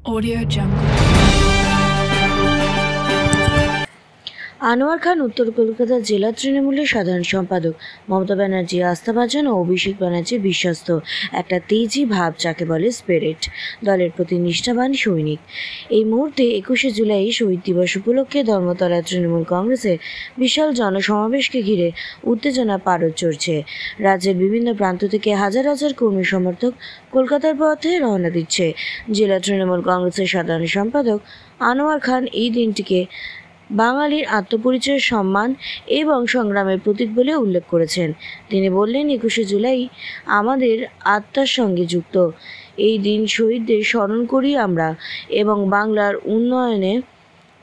Audio Jungle. Anwar খান উত্তর কলকাতা জেলা তৃণমূলের সাধারণ সম্পাদক। মমতা ব্যানার্জি আস্থাভাজন ও অভিষেক ব্যানার্জির বিশ্বস্ত, একটা তেজি ভাব যাকে বলে স্পিরিট, দলের প্রতি নিষ্ঠাবান সৈনিক। এই মুহূর্তে 21শে জুলাই শহীদ দিবস উপলক্ষে ধর্মতলা তৃণমূল কংগ্রেসের বিশাল জনসমাবেশকে ঘিরে উত্তেজনা পারদ চড়ছে। রাজ্যের বিভিন্ন প্রান্ত থেকে হাজার হাজার কর্মী সমর্থক কলকাতার পথে রওনা দিচ্ছে। জেলা তৃণমূল কংগ্রেসের সাধারণ সম্পাদক আনোয়ার খান এই দিনটিকে বাঙালির আত্মপরিচয়ের সম্মান এবং সংগ্রামের প্রতীক বলে উল্লেখ করেছেন। তিনি বললেন, 21শে জুলাই আমাদের আত্মার সঙ্গে যুক্ত। এই দিন শহীদদের স্মরণ করি আমরা এবং বাংলার উন্নয়নে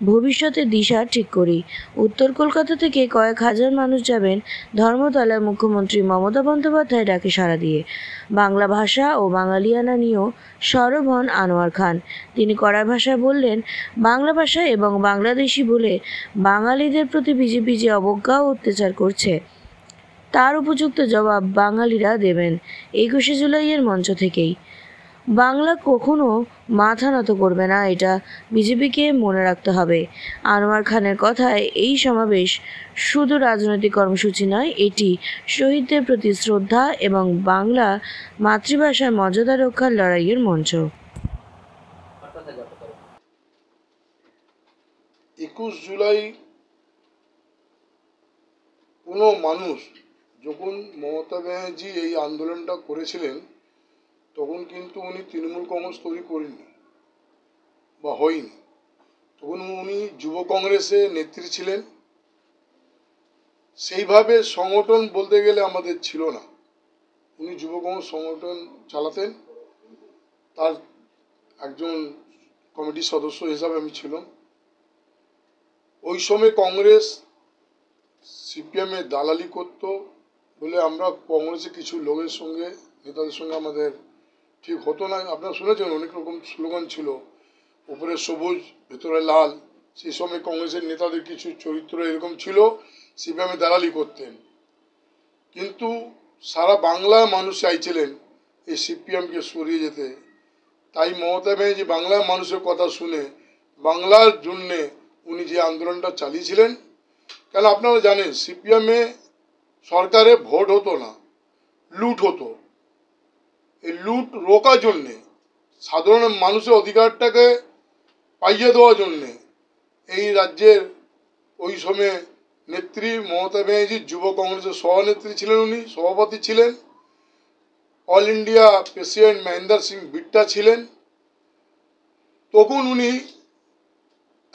ভবিষ্যতের দিশা ঠিক করি। উত্তর কলকাতা থেকে কয়েক হাজার মানুষ যাবেন ধর্মতলায় মুখ্যমন্ত্রী মমতা বন্দ্যোপাধ্যায়ের ডাকে সাড়া দিয়ে। বাংলা ভাষা ও বাঙালিয়ানা নিয়েও সরব হন আনোয়ার খান। তিনি কড়া ভাষায় বললেন, বাংলা ভাষা এবং বাংলাদেশি বলে বাঙালিদের প্রতি বিজেপি যে অবজ্ঞা ও অত্যাচার করছে তার উপযুক্ত জবাব বাঙালিরা দেবেন 21শে জুলাইয়ের মঞ্চ থেকেই। বাংলা কখনো মাথা নত করবে না, এটা বিজেপিকে মনে রাখতে হবে। আনোয়ার খানের কথায় এই সমাবেশ শুধু রাজনৈতিক কর্মসূচি নয়, এটি শহীদদের প্রতি শ্রদ্ধা এবং বাংলা মাতৃভাষার মর্যাদা রক্ষার লড়াইয়ের মঞ্চ। 21 জুলাই কোনো মানুষ যখন মমতা ব্যানার্জি এই আন্দোলনটা করেছিলেন তখন কিন্তু উনি তৃণমূল কংগ্রেস তৈরি করেননি বা হয়নি। তখন উনি যুব কংগ্রেসের নেত্রী ছিলেন। সেইভাবে সংগঠন বলতে গেলে আমাদের ছিল না। উনি যুব কংগ্রেস সংগঠন চালাতেন, তার একজন কমিটির সদস্য হিসাবে আমি ছিলাম। ওই সময় কংগ্রেস সিপিএমের দালালি করত বলে আমরা কংগ্রেসের কিছু লোকের সঙ্গে, নেতাদের সঙ্গে আমাদের ঠিক হতো না। আপনারা শুনেছেন অনেক রকম স্লোগান ছিল, উপরে সবুজ ভেতরে লাল। সেই সময় কংগ্রেসের নেতাদের কিছু চরিত্র এরকম ছিল, সিপিএমের দালালি করতেন। কিন্তু সারা বাংলা মানুষ চাইছিলেন এই সিপিএমকে সরিয়ে যেতে। তাই মমতা ব্যানার্জি বাংলার মানুষের কথা শুনে বাংলার জন্যে উনি যে আন্দোলনটা চালিয়েছিলেন। কেন আপনারা জানেন, সিপিএমে সরকারে ভোট হতো না, লুট হতো। এই লুট রোকার জন্যে, সাধারণ মানুষের অধিকারটাকে পাইয়ে দেওয়ার জন্যে এই রাজ্যের ওই সময় নেত্রী মমতা ব্যানার্জি যুব কংগ্রেসের সভানেত্রী ছিলেন, উনি সভাপতি ছিলেন। All India president Mahendra Singh বিট্টা ছিলেন। তখন উনি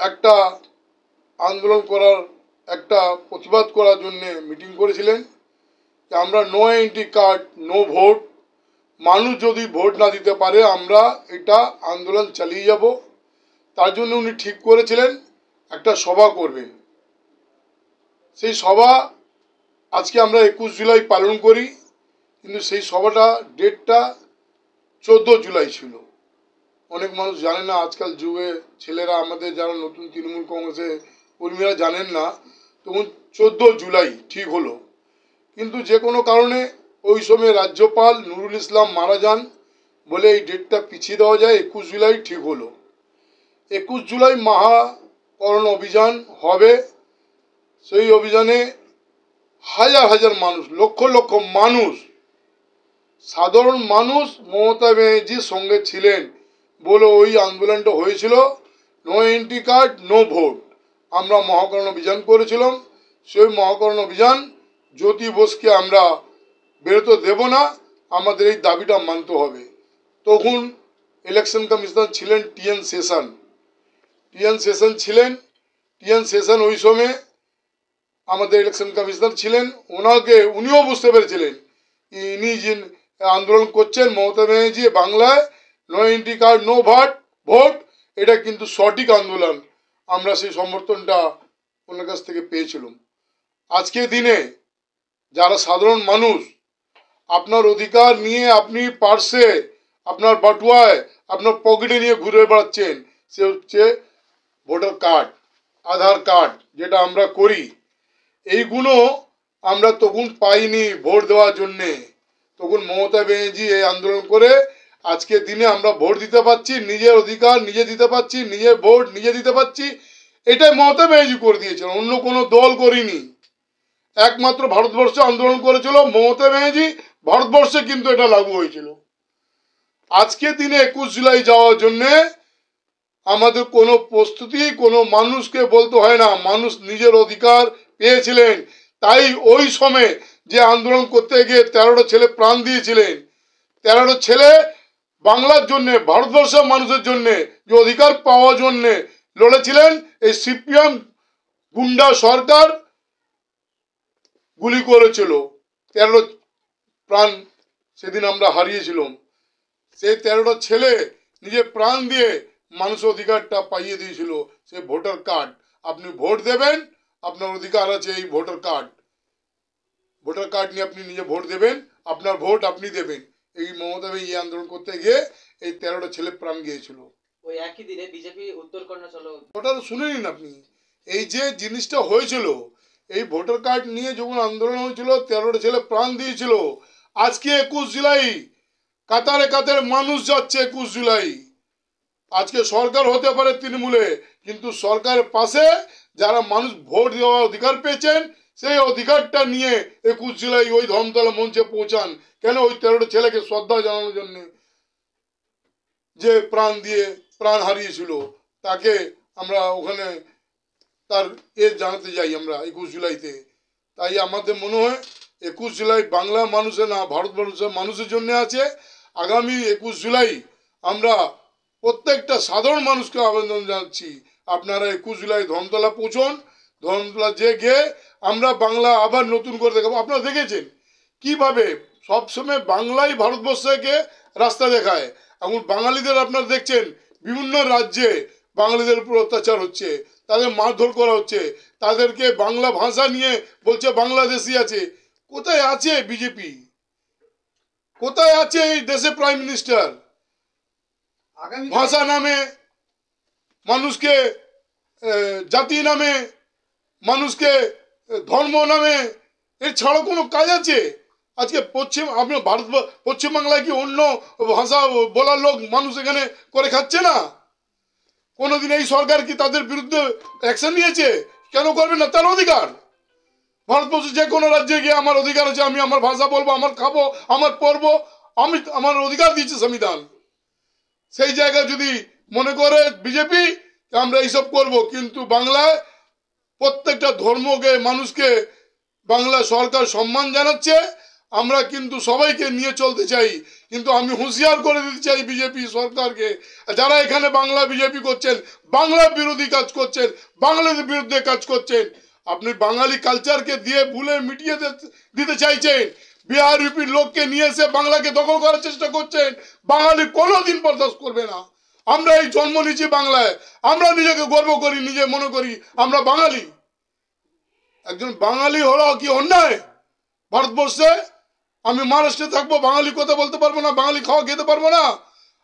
একটা আন্দোলন করার, একটা প্রতিবাদ করার জন্য মিটিং করেছিলেন যে আমরা no entry card no vote, মানুষ যদি ভোট না দিতে পারে আমরা এটা আন্দোলন চালিয়ে যাব। তার জন্য উনি ঠিক করেছিলেন একটা সভা করবেন। সেই সভা আজকে আমরা 21 জুলাই পালন করি, কিন্তু সেই সভাটা ডেটটা 14 জুলাই ছিল। অনেক মানুষ জানে না, আজকাল যুগে ছেলেরা, আমাদের যারা নতুন তৃণমূল কংগ্রেসের কর্মীরা জানেন না। তখন 14 জুলাই ঠিক হলো, কিন্তু যে কোনো কারণে ওই সময় রাজ্যপাল নুরুল ইসলাম মারা যান বলে এই ডেটটা পিছিয়ে দেওয়া যায়। 21 জুলাই ঠিক হলো। 21 জুলাই মহাকরণ অভিযান হবে। সেই অভিযানে হাজার হাজার মানুষ, লক্ষ লক্ষ মানুষ, সাধারণ মানুষ মমতা ব্যানার্জির সঙ্গে ছিলেন বলে ওই আন্দোলনটা হয়েছিল। No entry card no vote আমরা মহাকরণ অভিযান করেছিলাম। সেই মহাকরণ অভিযান জ্যোতি বোসকে আমরা বেরোতে দেব না, আমাদের এই দাবিটা মানতে হবে। তখন ইলেকশন কমিশনার ছিলেন টিএন সেশন ছিলেন। টিএন সেশন ওই সময় আমাদের ইলেকশন কমিশনার ছিলেন। উনিও বুঝতে পেরেছিলেন ইনি যে আন্দোলন করছেন মমতা ব্যানার্জি বাংলায় no entry card no vote, এটা কিন্তু সঠিক আন্দোলন। আমরা সেই সমর্থনটা ওনার কাছ থেকে পেয়েছিলাম। আজকের দিনে যারা সাধারণ মানুষ আপনার অধিকার নিয়ে আপনি পার্সে, আপনার বাটুয়ায়, আপনার পকেটে নিয়ে ঘুরে বেড়াচ্ছেন, সে হচ্ছে ভোটার কার্ড, আধার কার্ড, যেটা আমরা করি। এইগুলো আমরা তখন পাইনি ভোট দেওয়ার জন্যে। তখন মমতা ব্যানার্জি এই আন্দোলন করে আজকে দিনে আমরা ভোট দিতে পারছি, নিজের অধিকার নিজে দিতে পারছি, নিজের ভোট নিজে দিতে পারছি, এটাই মমতা ব্যানার্জি করে দিয়েছিল, অন্য কোনো দল করিনি। একমাত্র ভারতবর্ষে আন্দোলন করেছিল মমতা ব্যানার্জি, ভারতবর্ষে কিন্তু এটা লাগু হয়েছিল। আজকে দিনে 21 জুলাই যাওয়ার জন্যে আমাদের কোনো প্রস্তুতি কোনো মানুষকে বলতে হয় না, মানুষ নিজের অধিকার পেয়েছিলেন। তাই ওই সময় যে আন্দোলন করতে গিয়ে 13টা ছেলে প্রাণ দিয়েছিলেন, 13টা ছেলে বাংলার জন্যে, ভারতবর্ষের মানুষের জন্যে যে অধিকার পাওয়ার জন্যে লড়েছিলেন। এই সিপিএম গুন্ডা সরকার গুলি করেছিল, 13 প্রাণ সেদিন আমরা হারিয়েছিলাম। সেই 13টা ছেলে নিজে প্রাণ দিয়ে মানুষের অধিকারটা পাইয়ে দিয়েছিল, সে ভোটার কার্ড। আপনি ভোট দেবেন, আপনার অধিকার আছে এই ভোটার কার্ড। ভোটার কার্ড নিয়ে আপনি নিজে ভোট দেবেন, আপনার ভোট আপনি দেবেন। এই মমতা এই আন্দোলন করতে গিয়ে এই 13টা ছেলে প্রাণ গিয়েছিল। ওই একই দিনে বিজেপি উত্তর কর্ণাটক ওটা তো শুনে নিন আপনি। এই যে জিনিসটা হয়েছিল, এই ভোটার কার্ড নিয়ে যখন আন্দোলন হয়েছিল, 13টা ছেলে প্রাণ দিয়েছিল। আজকে 21 জুলাই কাতারে কাতারে মানুষ যাচ্ছে 21 জুলাই। আজকে সরকার হতে পারে তৃণমূলে, কিন্তু সরকারের পাশে যারা মানুষ ভোট দেওয়ার অধিকার পেয়েছেন, সেই অধিকারটা নিয়ে 21 জুলাই ওই ধর্মতলা মঞ্চে পৌঁছান। কেন? ওই 13টা ছেলেকে শ্রদ্ধা জানানোর জন্য, যে প্রাণ দিয়ে প্রাণ হারিয়েছিল, তাকে আমরা ওখানে তার জানাতে যাই আমরা 21 জুলাইতে। তাই আমাদের মনে হয় 21 জুলাই বাংলা মানুষের না, ভারতবর্ষের মানুষের জন্য আছে। আগামী 21 জুলাই আমরা প্রত্যেকটা সাধারণ মানুষকে আবেদন জানাচ্ছি, আপনারা 21 জুলাই ধর্মতলা পৌঁছন। ধর্মতলা যে গিয়ে আমরা বাংলা আবার নতুন করে দেখাবো। আপনারা দেখেছেন কিভাবে সবসময় বাংলাই ভারতবর্ষকে রাস্তা দেখায়। এখন বাঙালিদের আপনারা দেখছেন বিভিন্ন রাজ্যে বাঙালিদের উপর অত্যাচার হচ্ছে, তাদের মারধর করা হচ্ছে, তাদেরকে বাংলা ভাষা নিয়ে বলছে বাংলাদেশি আছে। কোথায় আছে বিজেপি? কোথায় আছে এই দেশে প্রাইম মিনিস্টার? ভাষা নামে মানুষকে, জাতি নামে মানুষকে, ধর্ম নামে, এর ছাড়া কোনো কাজ আছে? আজকে আপনার পশ্চিমবাংলায় কি অন্য ভাষা বলার লোক মানুষ এখানে করে খাচ্ছে না? কোনোদিন এই সরকার কি তাদের বিরুদ্ধে অ্যাকশন নিয়েছে? কেন করবে না? তার অধিকার। ভারতবর্ষের যে কোনো রাজ্যে গিয়ে আমার অধিকার আছে, আমি আমার ভাষা বলবো, আমার খাবো, আমার পড়বো, আমার অধিকার দিয়েছে সংবিধান। সেই জায়গায় যদি মনে করে বিজেপি আমরা এইসব করব, কিন্তু বাংলায় প্রত্যেকটা ধর্মকে, মানুষকে বাংলা সরকার সম্মান জানাচ্ছে। আমরা কিন্তু সবাইকে নিয়ে চলতে চাই, কিন্তু আমি হুঁশিয়ার করে দিতে চাই বিজেপি সরকারকে, যারা এখানে বাংলা বিজেপি করছেন, বাংলা বিরোধী কাজ করছেন, বাংলাদেশের বিরুদ্ধে কাজ করছেন, আপনি বাঙালি কালচারকে দিয়ে ভুলে মিটিয়ে দিতে চাইছেন। বিহার ইউপির লোককে নিয়ে এসে বাংলাকে দখল করার চেষ্টা করছেন। বাঙালি কোনোদিন বরদাস্ত করবে না। আমরা এই জন্ম নিয়েছি বাংলায়, আমরা নিজেকে গর্ব করি, নিজে মনে করি আমরা বাঙালি। একজন বাঙালি হলো কি অন্যায় ভারতবর্ষে? আমি মহারাষ্ট্রে থাকবো, বাঙালি কথা বলতে পারবো না, বাঙালি খাওয়া খেতে পারবো না।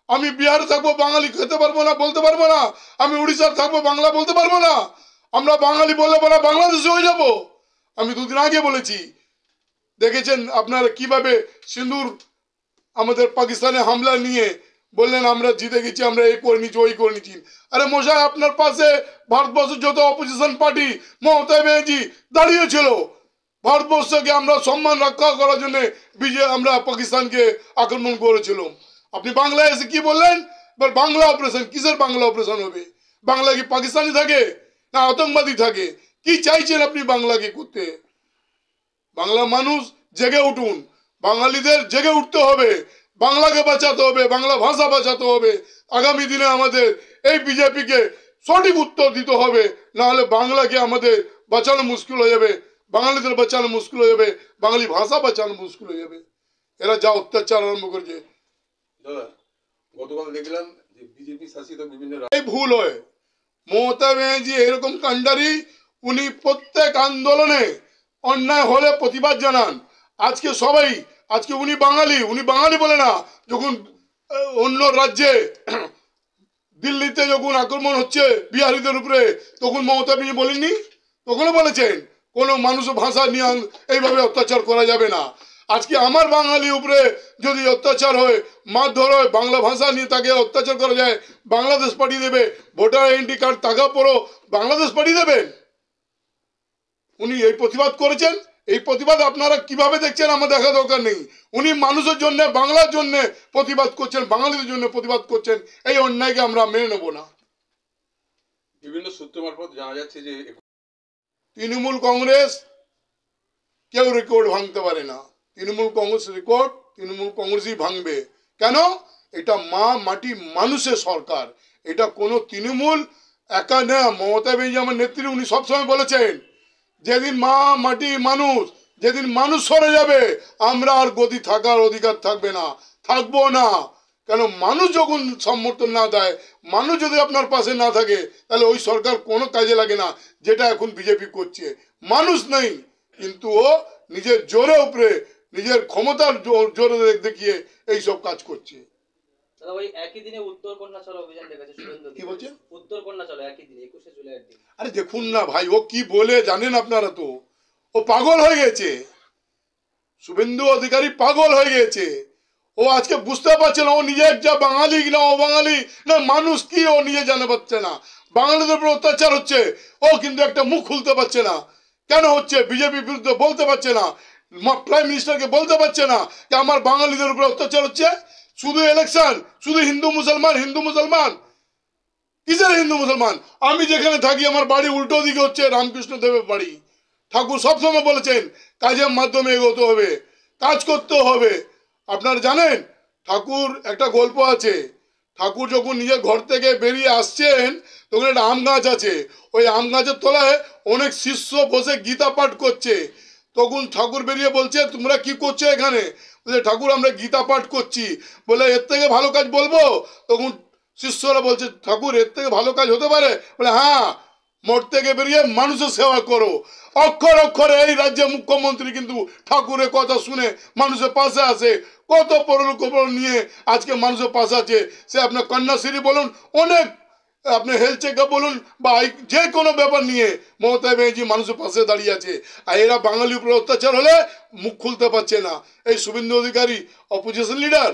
আমি বিহারে থাকবো, বাঙালি খেতে পারবো না, বলতে পারবো না। আমি উড়িষ্যার থাকবো, বাংলা বলতে পারবো না। আমরা বাঙালি বলে বলা বাংলাদেশে হয়ে যাব। আমি দুদিন আগে বলেছি, দেখেছেন আপনারা কিভাবে সিঁদুর আমাদের পাকিস্তানে হামলা নিয়ে বললেন আমরা জিতে গেছি, আমরা এই করে নিচ্ছি, ওই করে নিচ্ছি। আরে মশাই, আপনার পাশে ভারতবর্ষের যত অপোজিশন পার্টি, মমতা ব্যানার্জি দাঁড়িয়েছিল। ভারতবর্ষকে আমরা সম্মান রক্ষা করার জন্য আমরা পাকিস্তানকে আক্রমণ করেছিলাম। আপনি বাংলায় এসে কি বললেন? এবার বাংলা অপারেশন। কিসের বাংলা অপারেশন হবে? বাংলা কি পাকিস্তানি থাকে না আতঙ্কবাদী থাকে? কি চাইছেন আপনি বাংলাকে করতে? বাংলা মানুষ জেগে উঠুন, বাঙালিদের জেগে উঠতে হবে, বাংলাকে বাঁচাতে হবে, বাংলা ভাষা বাঁচাতে হবে। আগামী দিনে আমাদের এই বিজেপিকে সঠিক উত্তর দিতে হবে, না হলে বাংলাকে আমাদের বাঁচানো মুশকিল হয়ে যাবে, বাঙালিদের বাঁচানো মুশকিল হয়ে যাবে, বাঙালি ভাষা বাঁচানো মুশকিল হয়ে যাবে। এরা যা অত্যাচার আরম্ভ করেছে। গতকাল দেখলাম যে বিজেপি শাসিত বিভিন্ন এই ভুল হয়। মমতা ব্যানার্জি এরকম কাণ্ডারি, উনি প্রত্যেক আন্দোলনে অন্যায় হলে প্রতিবাদ জানান। আজকে সবাই, আজকে উনি বাঙালি বলে না। যখন অন্য রাজ্যে দিল্লিতে যখন আক্রমণ হচ্ছে বিহারিদের উপরে, তখন মমতা ব্যানার্জি বলেননি? তখনও বলেছেন কোনো মানুষ ভাষা নিয়ে এইভাবে অত্যাচার করা যাবে না। আজকে আমার বাঙালি উপরে যদি অত্যাচার হয়, মারধর হয়, বাংলা ভাষা নিয়ে তাকে অত্যাচার করা যায়, বাংলাদেশ পাঠিয়ে দেবে, ভোটার আইডেন্টি কার্ড টাকা পড়ো বাংলাদেশ পাঠিয়ে দেবেন। উনি এই প্রতিবাদ করেছেন। এই প্রতিবাদ আপনারা কিভাবে দেখছেন আমার দেখা দরকার নেই। উনি মানুষের জন্য, বাংলার জন্য প্রতিবাদ করছেন, বাঙালিদের জন্য প্রতিবাদ করছেন। এই অন্যায়কে আমরা মেনে নেব না। বিভিন্ন সূত্র মারফত জানা যাচ্ছে যে তৃণমূল কংগ্রেস কেউ রেকর্ড ভাঙতে পারে না। তৃণমূল কংগ্রেস রেকর্ড তৃণমূল কংগ্রেসই ভাঙবে। কেন? এটা মা মাটি মানুষের সরকার। এটা কোনো তৃণমূল একা না। মমতা ব্যানার্জি আমার নেত্রী, উনি সবসময় বলেছেন যেদিন মা মাটি মানুষ, যেদিন মানুষ সরে যাবে আমরা আর গদি থাকার অধিকার থাকবে না, থাকবো না। কেন? মানুষ যখন সমর্থন না দেয়, মানুষ যদি আপনার পাশে না থাকে, তাহলে ওই সরকার কোনো কাজে লাগে না, যেটা এখন বিজেপি করছে। মানুষ নেই, কিন্তু ও নিজের জোরে উপরে, নিজের ক্ষমতার জোরে দেখিয়ে এইসব কাজ করছে। দাদা ওই একই দিনে উত্তর কন্যা চলো অভিযান দেখেছে শুভেন্দু। কি বলছেন? উত্তর কন্যা চলো একই দিনে 21শে জুলাইয়ের দিন। আরে দেখুন না ভাই, ও কি বলে জানেন আপনারা? তো ও পাগল হয়ে গেছে। শুভেন্দু অধিকারী পাগল হয়ে গেছে। ও আজকে বুঝতে পারছে না ও নিজে যা বাঙালি না অবাঙালি না মানুষ কি, ও নিজে জানে পাচ্ছে না। বাঙালিদের উপর অত্যাচার হচ্ছে, ও কিন্তু একটা মুখ খুলতে পারছে না। কেন হচ্ছে? বিজেপি বিরুদ্ধে বলতে পারছে না, প্রাইম মিনিস্টারকে বলতে পারছে না যে আমার বাঙালিদের উপর অত্যাচার হচ্ছে। শুধু ইলেকশন, শুধু হিন্দু মুসলমান, হিন্দু মুসলমান। কিসের হিন্দু মুসলমান? আমি যেখানে থাকি আমার বাড়ি উল্টো দিকে হচ্ছে রামকৃষ্ণ দেবের বাড়ি। ঠাকুর সবসময় বলেছেন কাজের মাধ্যমে এগোতে হবে, কাজ করতে হবে। আপনারা জানেন ঠাকুর একটা গল্প আছে। ঠাকুর যখন নিজের ঘর থেকে বেরিয়ে আসছেন তখন একটা আম গাছ আছে, ওই আম গাছের তলায় অনেক শিষ্য বসে গীতা পাঠ করছে। তখন ঠাকুর বেরিয়ে বলছে তোমরা কি করছো এখানে? বলছে ঠাকুর আমরা গীতা পাঠ করছি। বলে এর থেকে ভালো কাজ বলবো? তখন শিষ্যরা বলছে ঠাকুর এর থেকে ভালো কাজ হতে পারে? বলে হ্যাঁ, মঠ থেকে বেরিয়ে মানুষের সেবা করো। অক্ষর অক্ষরে এই রাজ্যের মুখ্যমন্ত্রী কিন্তু ঠাকুরের কথা শুনে মানুষের পাশে আসে। কত পরলোক নিয়ে আজকে মানুষের পাশে আছে। সে আপনার কন্যাশ্রী বলুন, অনেক আপনি হেলথ চেক আপ বলুন, বা যে কোনো ব্যাপার নিয়ে মমতা ব্যানার্জি মানুষের পাশে দাঁড়িয়ে আছে। আর এরা বাঙালির উপর অত্যাচার হলে মুখ খুলতে পারছে না। এই শুভেন্দু অধিকারী অপোজিশন লিডার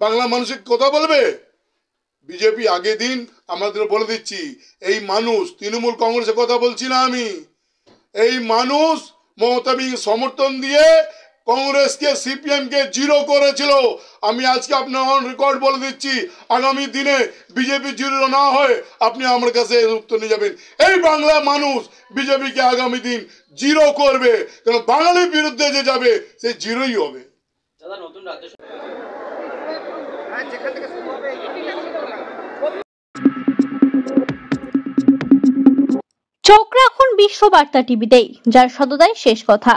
বাংলা মানুষের কথা বলবে? বিজেপি আগে দিন আমাদের বলে দিচ্ছি, এই মানুষ তৃণমূল কংগ্রেসের কথা বলছি না আমি, এই মানুষ মমতা ব্যানার্জি সমর্থন দিয়ে কংগ্রেসকে সিপিএমকে জিরো করেছিল। আমি আজকে আপনার অন রেকর্ড বলে দিচ্ছি, আগামী দিনে বিজেপি জিরো না হয় আপনি আমার কাছে উত্তর নিয়ে যাবেন। এই বাংলা মানুষ বিজেপিকে আগামী দিন জিরো করবে, কারণ বাঙালির বিরুদ্ধে যে যাবে সে জিরোই হবে। দাদা নতুন রাজ্য চোখ রাখুন বিশ্ববার্তা টিভিতেই, যার সততাই শেষ কথা।